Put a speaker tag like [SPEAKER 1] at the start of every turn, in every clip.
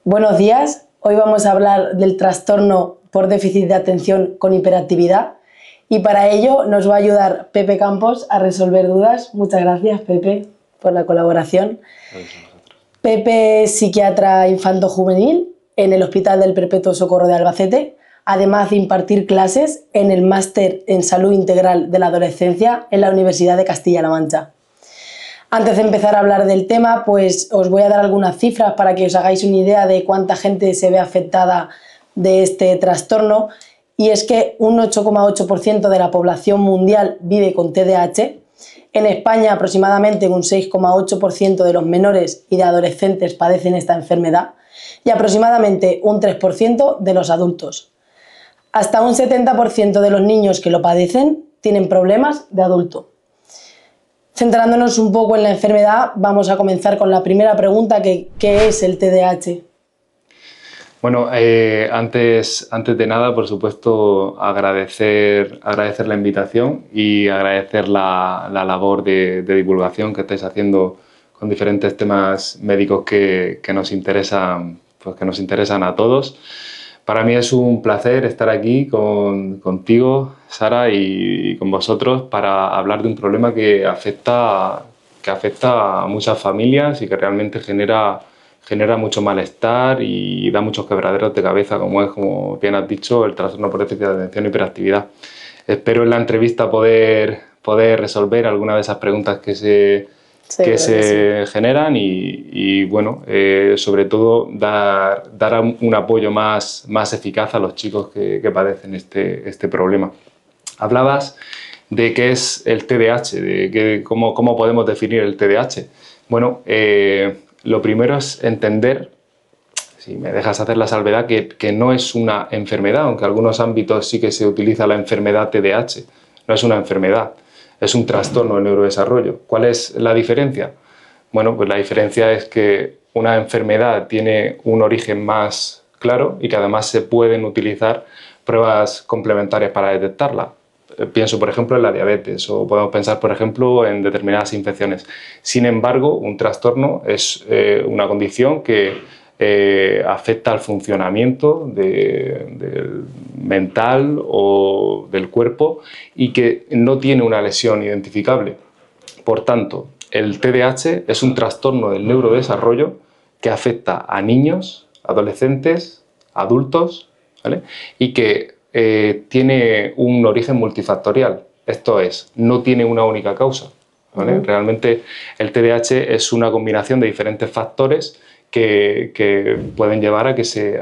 [SPEAKER 1] Buenos días, hoy vamos a hablar del trastorno por déficit de atención con hiperactividad y para ello nos va a ayudar Pepe Campos a resolver dudas. Muchas gracias, Pepe, por la colaboración. Pepe es psiquiatra infanto-juvenil en el Hospital del Perpetuo Socorro de Albacete, además de impartir clases en el Máster en Salud Integral de la Adolescencia en la Universidad de Castilla-La Mancha. Antes de empezar a hablar del tema, pues os voy a dar algunas cifras para que os hagáis una idea de cuánta gente se ve afectada de este trastorno. Y es que un 8,8% de la población mundial vive con TDAH. En España aproximadamente un 6,8% de los menores y de adolescentes padecen esta enfermedad y aproximadamente un 3% de los adultos. Hasta un 70% de los niños que lo padecen tienen problemas de adulto. Centrándonos un poco en la enfermedad, vamos a comenzar con la primera pregunta, ¿qué es el TDAH?
[SPEAKER 2] Bueno, antes de nada, por supuesto, agradecer la invitación y agradecer la labor de divulgación que estáis haciendo con diferentes temas médicos que nos interesan, pues que nos interesan a todos. Para mí es un placer estar aquí contigo, Sara, y con vosotros para hablar de un problema que afecta a muchas familias y que realmente genera mucho malestar y da muchos quebraderos de cabeza, como bien has dicho, el trastorno por déficit de atención y hiperactividad. Espero en la entrevista poder resolver alguna de esas preguntas que se generan y bueno, sobre todo dar un apoyo más eficaz a los chicos que padecen este problema. Hablabas de qué es el TDAH, cómo podemos definir el TDAH. Bueno, lo primero es entender, si me dejas hacer la salvedad, que no es una enfermedad, aunque en algunos ámbitos sí que se utiliza la enfermedad TDAH. No es una enfermedad, es un trastorno del neurodesarrollo. ¿Cuál es la diferencia? Bueno, pues la diferencia es que una enfermedad tiene un origen más claro y que además se pueden utilizar pruebas complementarias para detectarla. Pienso, por ejemplo, en la diabetes o podemos pensar, por ejemplo, en determinadas infecciones. Sin embargo, un trastorno es una condición que afecta al funcionamiento del mental o del cuerpo y que no tiene una lesión identificable. Por tanto, el TDAH es un trastorno del neurodesarrollo que afecta a niños, adolescentes, adultos, ¿vale? Y que tiene un origen multifactorial. Esto es, no tiene una única causa, ¿vale? Realmente el TDAH es una combinación de diferentes factores que pueden llevar a que se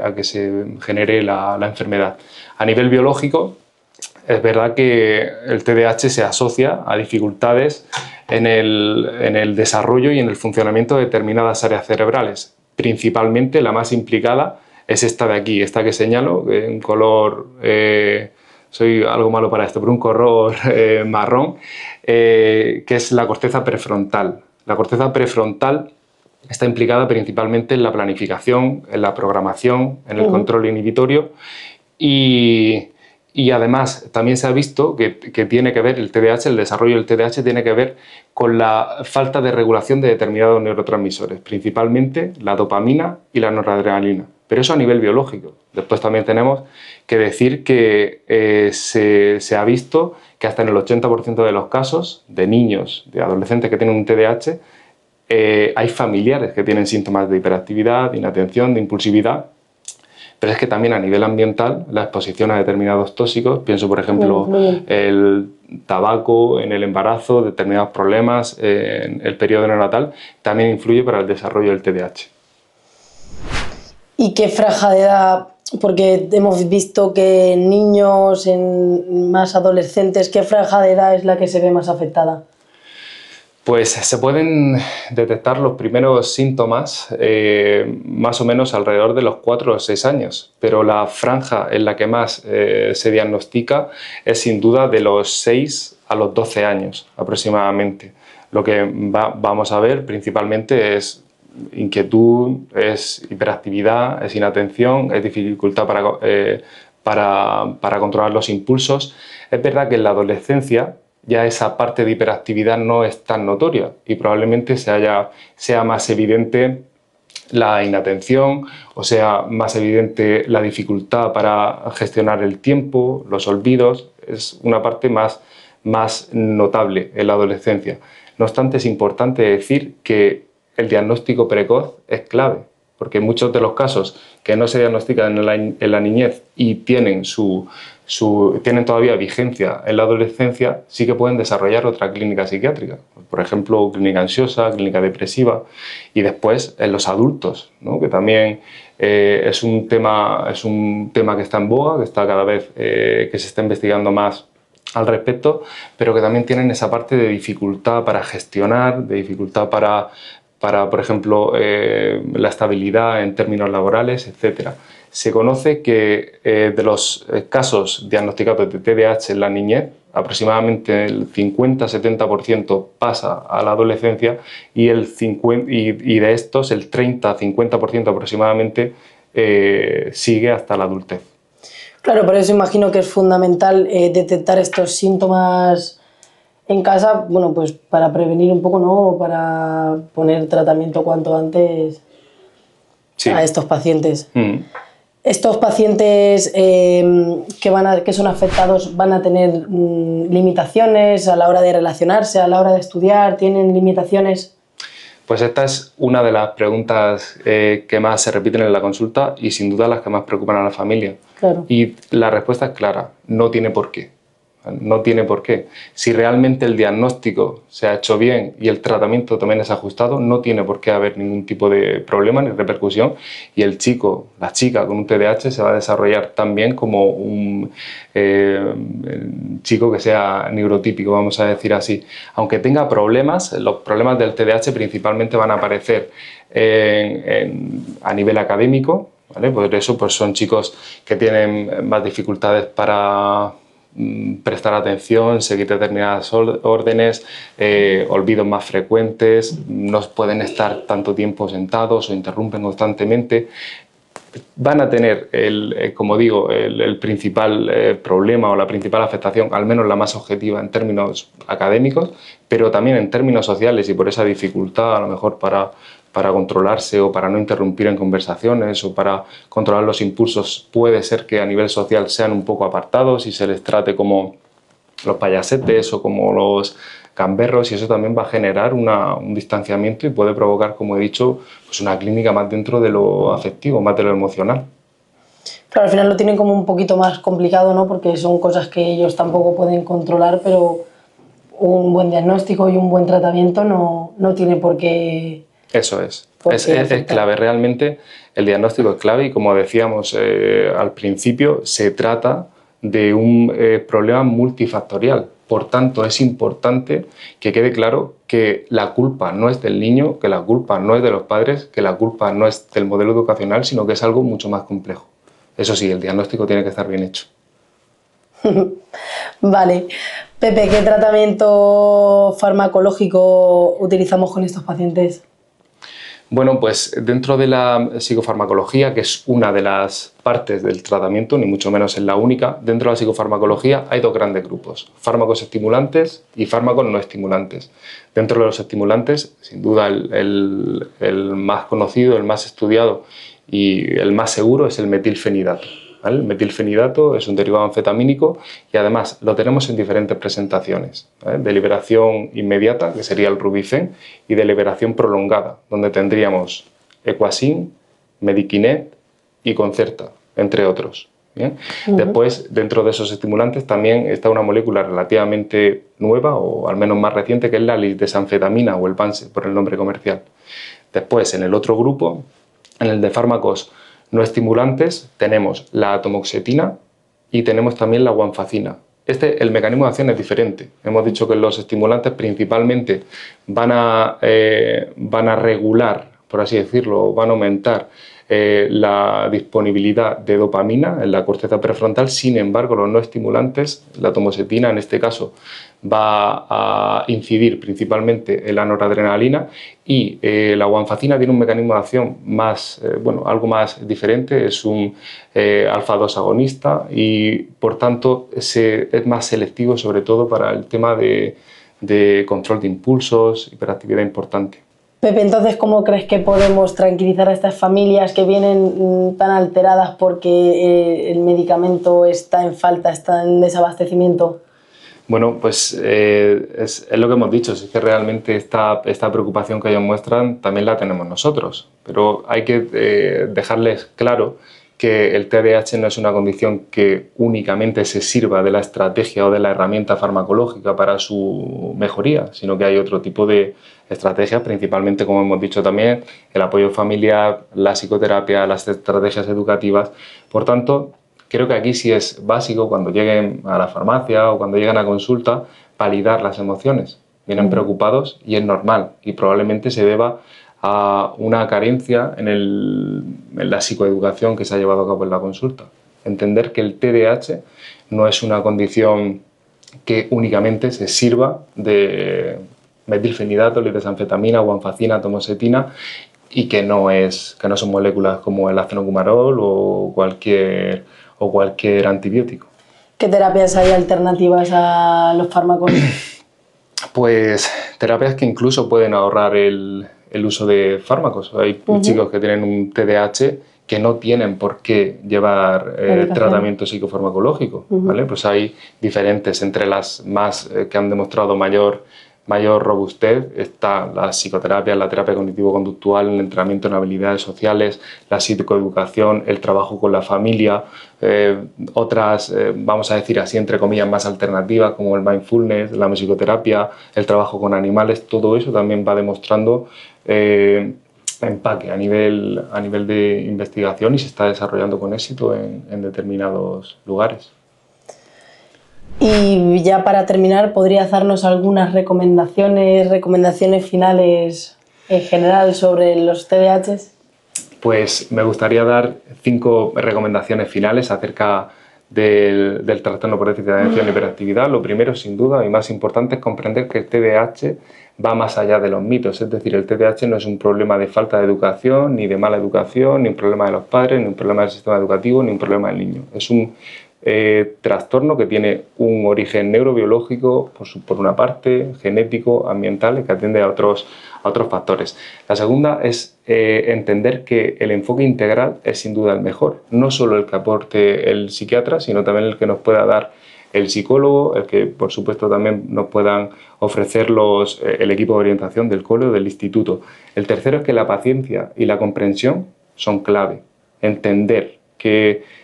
[SPEAKER 2] genere la enfermedad. A nivel biológico, es verdad que el TDAH se asocia a dificultades en el desarrollo y en el funcionamiento de determinadas áreas cerebrales. Principalmente la más implicada es esta de aquí, esta que señalo, en color, soy algo malo para esto, pero un color marrón, que es la corteza prefrontal. La corteza prefrontal está implicada principalmente en la planificación, en la programación, en el control inhibitorio y además también se ha visto que tiene que ver el TDAH, el desarrollo del TDAH tiene que ver con la falta de regulación de determinados neurotransmisores, principalmente la dopamina y la noradrenalina. Pero eso a nivel biológico. Después también tenemos que decir que se ha visto que hasta en el 80% de los casos de niños, de adolescentes que tienen un TDAH, hay familiares que tienen síntomas de hiperactividad, de inatención, de impulsividad. Pero es que también a nivel ambiental, la exposición a determinados tóxicos, pienso por ejemplo el tabaco en el embarazo, determinados problemas en el periodo neonatal, también influye para el desarrollo del TDAH.
[SPEAKER 1] ¿Y qué franja de edad? Porque hemos visto que en niños, en más adolescentes, ¿qué franja de edad es la que se ve más afectada?
[SPEAKER 2] Pues se pueden detectar los primeros síntomas más o menos alrededor de los 4 o 6 años, pero la franja en la que más se diagnostica es sin duda de los 6 a los 12 años aproximadamente. Lo que vamos a ver principalmente es inquietud, es hiperactividad, es inatención, es dificultad para controlar los impulsos. Es verdad que en la adolescencia ya esa parte de hiperactividad no es tan notoria y probablemente sea más evidente la inatención, o sea, más evidente la dificultad para gestionar el tiempo, los olvidos, es una parte más notable en la adolescencia. No obstante, es importante decir que el diagnóstico precoz es clave, porque muchos de los casos que no se diagnostican en la niñez y tienen todavía vigencia en la adolescencia, sí que pueden desarrollar otra clínica psiquiátrica, por ejemplo, clínica ansiosa, clínica depresiva, y después en los adultos, ¿no? Que también es un tema que está en boga, que está cada vez que se está investigando más al respecto, pero que también tienen esa parte de dificultad para gestionar, de dificultad para por ejemplo, la estabilidad en términos laborales, etc. Se conoce que de los casos diagnosticados de TDAH en la niñez, aproximadamente el 50-70% pasa a la adolescencia y de estos el 30-50% aproximadamente sigue hasta la adultez.
[SPEAKER 1] Claro, por eso imagino que es fundamental detectar estos síntomas en casa, bueno, pues para prevenir un poco, ¿no? Para poner tratamiento cuanto antes a estos pacientes. Estos pacientes que son afectados van a tener limitaciones a la hora de relacionarse, a la hora de estudiar, ¿tienen limitaciones?
[SPEAKER 2] Pues esta es una de las preguntas que más se repiten en la consulta y sin duda las que más preocupan a la familia.
[SPEAKER 1] Claro.
[SPEAKER 2] Y la respuesta es clara, no tiene por qué. No tiene por qué. Si realmente el diagnóstico se ha hecho bien y el tratamiento también es ajustado, no tiene por qué haber ningún tipo de problema ni repercusión y el chico, la chica con un TDAH se va a desarrollar tan bien como un chico que sea neurotípico, vamos a decir así. Aunque tenga problemas, los problemas del TDAH principalmente van a aparecer a nivel académico, ¿vale? Por eso pues son chicos que tienen más dificultades para prestar atención, seguir determinadas órdenes, olvidos más frecuentes, no pueden estar tanto tiempo sentados o interrumpen constantemente. Van a tener, como digo, el principal problema o la principal afectación, al menos la más objetiva en términos académicos, pero también en términos sociales y por esa dificultad a lo mejor para controlarse o para no interrumpir en conversaciones o para controlar los impulsos, puede ser que a nivel social sean un poco apartados y se les trate como los payasetes o como los gamberros y eso también va a generar un distanciamiento y puede provocar, como he dicho, pues una clínica más dentro de lo afectivo, más de lo emocional.
[SPEAKER 1] Claro, al final lo tienen como un poquito más complicado, ¿no? Porque son cosas que ellos tampoco pueden controlar, pero un buen diagnóstico y un buen tratamiento no tiene por qué...
[SPEAKER 2] Eso es. Es clave, realmente el diagnóstico es clave y como decíamos al principio, se trata de un problema multifactorial. Por tanto, es importante que quede claro que la culpa no es del niño, que la culpa no es de los padres, que la culpa no es del modelo educacional, sino que es algo mucho más complejo. Eso sí, el diagnóstico tiene que estar bien hecho.
[SPEAKER 1] Vale. Pepe, ¿qué tratamiento farmacológico utilizamos con estos pacientes?
[SPEAKER 2] Bueno, pues dentro de la psicofarmacología, que es una de las partes del tratamiento, ni mucho menos es la única, dentro de la psicofarmacología hay dos grandes grupos, fármacos estimulantes y fármacos no estimulantes. Dentro de los estimulantes, sin duda el más conocido, el más estudiado y el más seguro es el metilfenidato. ¿Vale? El metilfenidato es un derivado anfetamínico y además lo tenemos en diferentes presentaciones, ¿vale? De liberación inmediata, que sería el Rubifen, y de liberación prolongada, donde tendríamos Equasin, Mediquinet y Concerta, entre otros. ¿Bien? Después, dentro de esos estimulantes también está una molécula relativamente nueva, o al menos más reciente, que es la lisdesanfetamina o el Banse, por el nombre comercial. Después, en el otro grupo, en el de fármacos no estimulantes, tenemos la atomoxetina y tenemos también la guanfacina. El mecanismo de acción es diferente. Hemos dicho que los estimulantes principalmente van a regular, por así decirlo, van a aumentar la disponibilidad de dopamina en la corteza prefrontal. Sin embargo, los no estimulantes, la atomoxetina en este caso, va a incidir principalmente en la noradrenalina y la guanfacina tiene un mecanismo de acción algo más diferente, es un alfa-2 agonista y por tanto es más selectivo sobre todo para el tema de control de impulsos, hiperactividad importante.
[SPEAKER 1] Pepe, entonces, ¿cómo crees que podemos tranquilizar a estas familias que vienen tan alteradas porque el medicamento está en falta, está en desabastecimiento?
[SPEAKER 2] Bueno, pues es lo que hemos dicho, es que realmente esta preocupación que ellos muestran también la tenemos nosotros, pero hay que dejarles claro que el TDAH no es una condición que únicamente se sirva de la estrategia o de la herramienta farmacológica para su mejoría, sino que hay otro tipo de estrategias, principalmente, como hemos dicho también, el apoyo familiar, la psicoterapia, las estrategias educativas. Por tanto, creo que aquí sí es básico, cuando lleguen a la farmacia o cuando lleguen a consulta, validar las emociones. Vienen preocupados y es normal, y probablemente se deba a una carencia en la psicoeducación que se ha llevado a cabo en la consulta. Entender que el TDAH no es una condición que únicamente se sirva de metilfenidato, lidesanfetamina, guanfacina, tomosetina, y que no son moléculas como el acenocumarol o cualquier antibiótico.
[SPEAKER 1] ¿Qué terapias hay alternativas a los fármacos?
[SPEAKER 2] Pues terapias que incluso pueden ahorrar el uso de fármacos. Hay chicos que tienen un TDAH que no tienen por qué llevar tratamiento psicofarmacológico, ¿vale? Pues hay diferentes, entre las más que han demostrado mayor robustez está la psicoterapia, la terapia cognitivo-conductual, el entrenamiento en habilidades sociales, la psicoeducación, el trabajo con la familia, otras, vamos a decir así, entre comillas, más alternativas como el mindfulness, la musicoterapia, el trabajo con animales. Todo eso también va demostrando empaque a nivel de investigación y se está desarrollando con éxito en determinados lugares.
[SPEAKER 1] Y ya para terminar, ¿podrías darnos algunas recomendaciones finales en general sobre los TDAHs?
[SPEAKER 2] Pues me gustaría dar 5 recomendaciones finales acerca del trastorno por déficit de atención y hiperactividad. Lo primero, sin duda, y más importante, es comprender que el TDAH va más allá de los mitos. Es decir, el TDAH no es un problema de falta de educación, ni de mala educación, ni un problema de los padres, ni un problema del sistema educativo, ni un problema del niño. Es un trastorno que tiene un origen neurobiológico, por una parte, genético, ambiental, y que atiende a otros factores. La segunda es entender que el enfoque integral es sin duda el mejor, no solo el que aporte el psiquiatra, sino también el que nos pueda dar el psicólogo, el que por supuesto también nos puedan ofrecer el equipo de orientación del cole o del instituto. El tercero es que la paciencia y la comprensión son clave. Entender que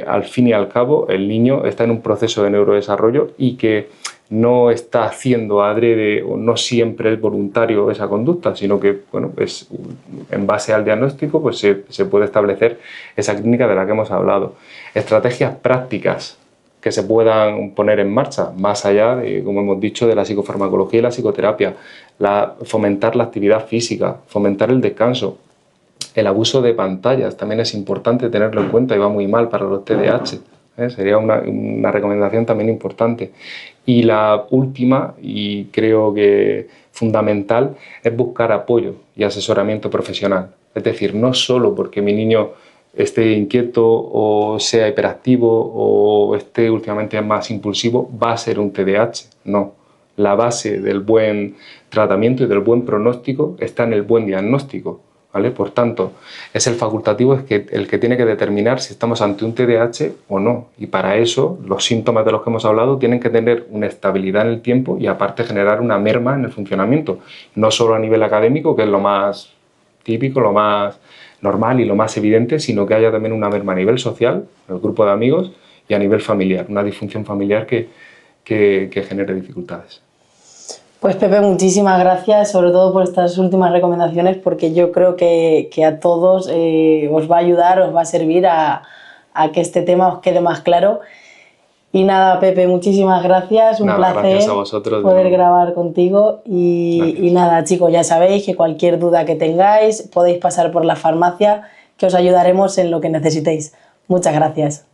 [SPEAKER 2] al fin y al cabo el niño está en un proceso de neurodesarrollo y que no está haciendo adrede o no siempre es voluntario esa conducta, sino que bueno, pues, en base al diagnóstico pues, se puede establecer esa clínica de la que hemos hablado. Estrategias prácticas que se puedan poner en marcha, más allá de, como hemos dicho, de la psicofarmacología y la psicoterapia, fomentar la actividad física, fomentar el descanso. El abuso de pantallas también es importante tenerlo en cuenta y va muy mal para los TDAH. Sería una recomendación también importante. Y la última, y creo que fundamental, es buscar apoyo y asesoramiento profesional. Es decir, no solo porque mi niño esté inquieto o sea hiperactivo o esté últimamente más impulsivo, va a ser un TDAH. No. La base del buen tratamiento y del buen pronóstico está en el buen diagnóstico. ¿Vale? Por tanto, es el facultativo el que tiene que determinar si estamos ante un TDAH o no. Y para eso, los síntomas de los que hemos hablado tienen que tener una estabilidad en el tiempo y aparte generar una merma en el funcionamiento. No solo a nivel académico, que es lo más típico, lo más normal y lo más evidente, sino que haya también una merma a nivel social, en el grupo de amigos, y a nivel familiar, una disfunción familiar que genere dificultades.
[SPEAKER 1] Pues Pepe, muchísimas gracias, sobre todo por estas últimas recomendaciones, porque yo creo que a todos os va a ayudar, os va a servir a que este tema os quede más claro. Y nada, Pepe, muchísimas gracias, un placer
[SPEAKER 2] a vosotros,
[SPEAKER 1] poder grabar contigo. Y nada, chicos, ya sabéis que cualquier duda que tengáis podéis pasar por la farmacia, que os ayudaremos en lo que necesitéis. Muchas gracias.